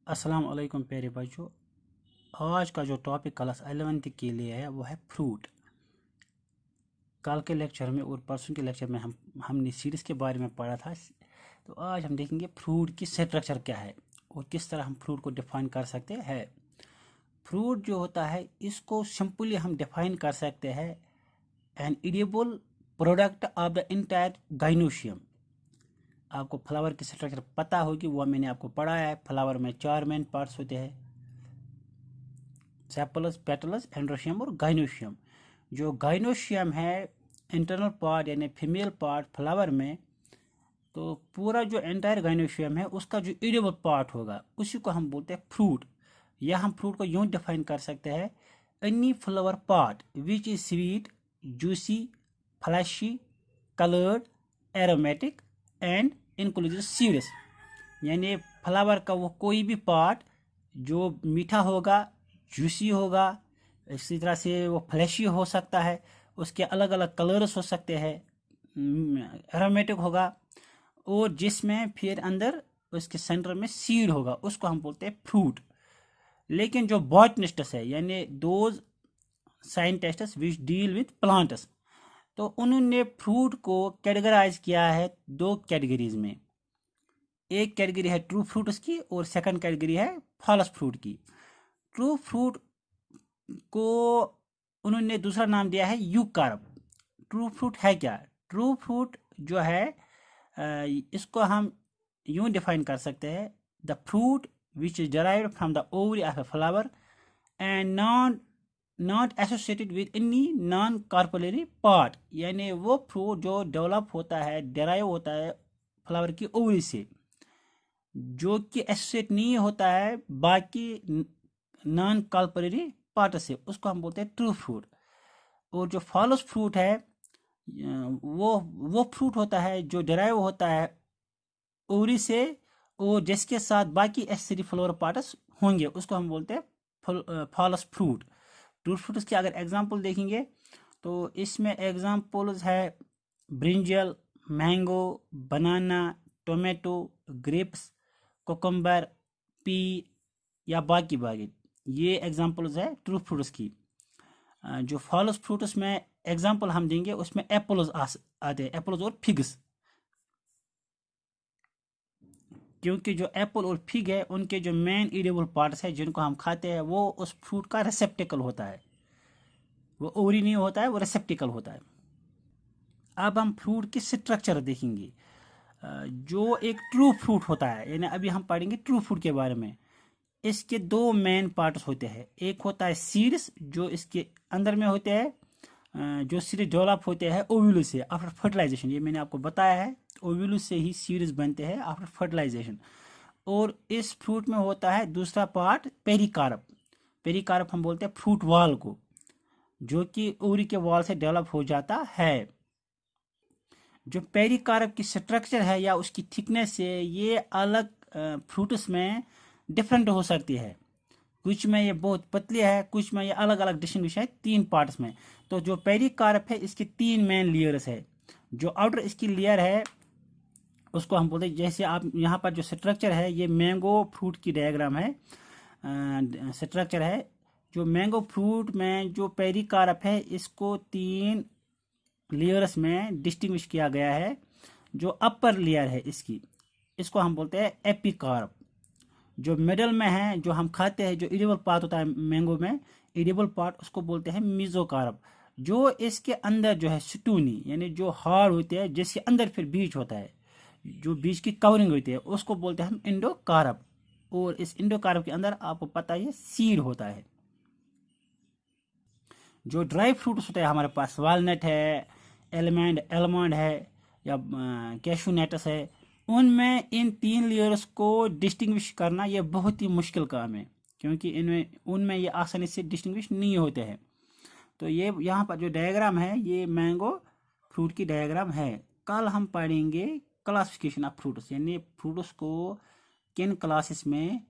अस्सलाम वालेकुम प्यारे बच्चों। आज का जो टॉपिक क्लास 11th के लिए है वो है फ्रूट। कल के लेक्चर में और परसों के लेक्चर में हमने सीड्स के बारे में पढ़ा था। तो आज हम देखेंगे फ्रूट की स्ट्रक्चर क्या है और किस तरह हम फ्रूट को डिफाइन कर सकते हैं। फ्रूट जो होता है इसको सिंपली हम डिफाइन कर सकते हैं an edible product of the entire gynoecium. आपको फ्लावर की स्ट्रक्चर पता होगी, वो मैंने आपको पढ़ाया है। फ्लावर में 4 मेन पार्ट्स होते हैं, सेपल्स, पेटल्स, एंड्रोशियम और गाइनोशियम। जो गाइनोशियम है इंटरनल पार्ट यानी फीमेल पार्ट फ्लावर में, तो पूरा जो एंटायर गाइनोशियम है उसका जो एडिबल पार्ट होगा उसी को हम बोलते हैं फ्रूट। या हम फ्रूट को यूं डिफाइन कर सकते हैं, any flower part which is sweet, juicy, fleshy, coloured, aromatic and including seeds. यानी फ्लावर का वो कोई भी पार्ट जो मीठा होगा, जूसी होगा, इसी तरह से वो फ्लैशी हो सकता है, उसके अलग अलग कलर्स हो सकते हैं, एरोमेटिक होगा, और जिसमें फिर अंदर उसके सेंटर में सीड होगा, उसको हम बोलते हैं फ्रूट। लेकिन जो बॉटनिस्ट्स है यानी those scientists which deal with plants, तो उन्होंने फ्रूट को कैटेगराइज किया है दो कैटेगरीज में। एक कैटेगरी है ट्रू फ्रूट्स की और सेकंड कैटेगरी है फॉल्स फ्रूट की। ट्रू फ्रूट को उन्होंने दूसरा नाम दिया है यूकार्प। ट्रू फ्रूट है क्या? ट्रू फ्रूट जो है इसको हम यूं डिफाइन कर सकते हैं, the fruit which is derived from the ovary of a flower and not associated with any non carpellary part. यानी वो फ्रूट जो डेवलप होता है, डेराइव होता है फ्लावर की ओवरी से, जो कि एसोसिएट नहीं होता है बाकी नॉन कार्पोलरी पार्ट से, उसको हम बोलते हैं ट्रू फ्रूट। और जो फॉल्स फ्रूट है वो फ्रूट होता है जो डेराइव होता है ओवरी से और जिसके साथ बाकी एसेसरी फ्लोर पार्ट्स होंगे, उसको हम बोलते हैं फॉल्स फ्रूट। ट्रू फ्रूट्स के अगर एग्जांपल देखेंगे तो इसमें एग्जांपल्स है ब्रिंजल, मैंगो, बनाना, टोमेटो, ग्रेप्स, कोकम्बर, पी या बाकी बाकी। ये एग्जांपल्स है ट्रू फ्रूट्स की। जो फॉल्स फ्रूट्स में एग्जांपल हम देंगे उसमें एप्पल्स आते हैं, एप्पल्स और फिग्स। क्योंकि जो एप्पल और फिग है उनके जो मेन ईडेबल पार्ट्स है जिनको हम खाते हैं वो उस फ्रूट का रिसेप्टिकल होता है, वो ओवरी नहीं होता है, वो रिसेप्टिकल होता है। अब हम फ्रूट की स्ट्रक्चर देखेंगे। जो एक ट्रू फ्रूट होता है, यानी अभी हम पढ़ेंगे ट्रू फ्रूट के बारे में। इसके दो मेन पार्ट्स होते हैं। एक होता है सीड्स जो इसके अंदर में होते हैं, जो सीड्स डेवलप होते हैं ओव्यूलस से आफ्टर फर्टिलाइजेशन। ये मैंने आपको बताया है, ओव्यूलस से ही सीड्स बनते हैं आफ्टर फर्टिलाइजेशन। और इस फ्रूट में होता है दूसरा पार्ट पेरिकार्प। पेरिकार्प हम बोलते हैं फ्रूट वॉल को, जो कि ओवरी के वॉल से डेवलप हो जाता है। जो पेरिकार्प की स्ट्रक्चर है या उसकी थिकनेस से ये अलग फ्रूट्स में डिफरेंट हो सकती है। कुछ में ये बहुत पतली है, कुछ में ये अलग अलग डिस्टिंग्विश है 3 पार्ट्स में। तो जो पेरिकार्प है इसके 3 मेन लेयर्स है। जो आउटर इसकी लेयर है उसको हम बोलते हैं, जैसे आप यहाँ पर जो स्ट्रक्चर है ये मैंगो फ्रूट की डायग्राम है, स्ट्रक्चर है। जो मैंगो फ्रूट में जो पेरिकार्प है इसको 3 लेयर्स में डिस्टिंग्विश किया गया है। जो अपर लेयर है इसको हम बोलते हैं एपिकार्प। जो मिडल में है, जो हम खाते हैं, जो एडिबल पार्ट होता है मैंगो में, एडिबल पार्ट, उसको बोलते हैं मीजोकार्प। जो इसके अंदर जो है स्टूनी यानी जो हार्ड होते हैं, जिसके अंदर फिर बीज होता है, जो बीज की कवरिंग होती है, उसको बोलते हैं हम इंडोकार्प। और इस इंडोकार्प के अंदर आपको पता है सीड होता है। जो ड्राई फ्रूट्स होते हैं हमारे पास, वालनट है, एलमंड है या कैशू नट्स है, उनमें इन 3 लेयर्स को डिस्टिंग्विश करना ये बहुत ही मुश्किल काम है, क्योंकि इनमें उनमें ये आसानी से डिस्टिंग्विश नहीं होते हैं। तो ये यहाँ पर जो डायग्राम है ये मैंगो फ्रूट की डायग्राम है। कल हम पढ़ेंगे क्लासिफिकेशन ऑफ फ्रूट्स, यानी फ्रूट्स को किन क्लासेस में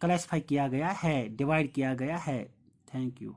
क्लासिफाई किया गया है, डिवाइड किया गया है। Thank you.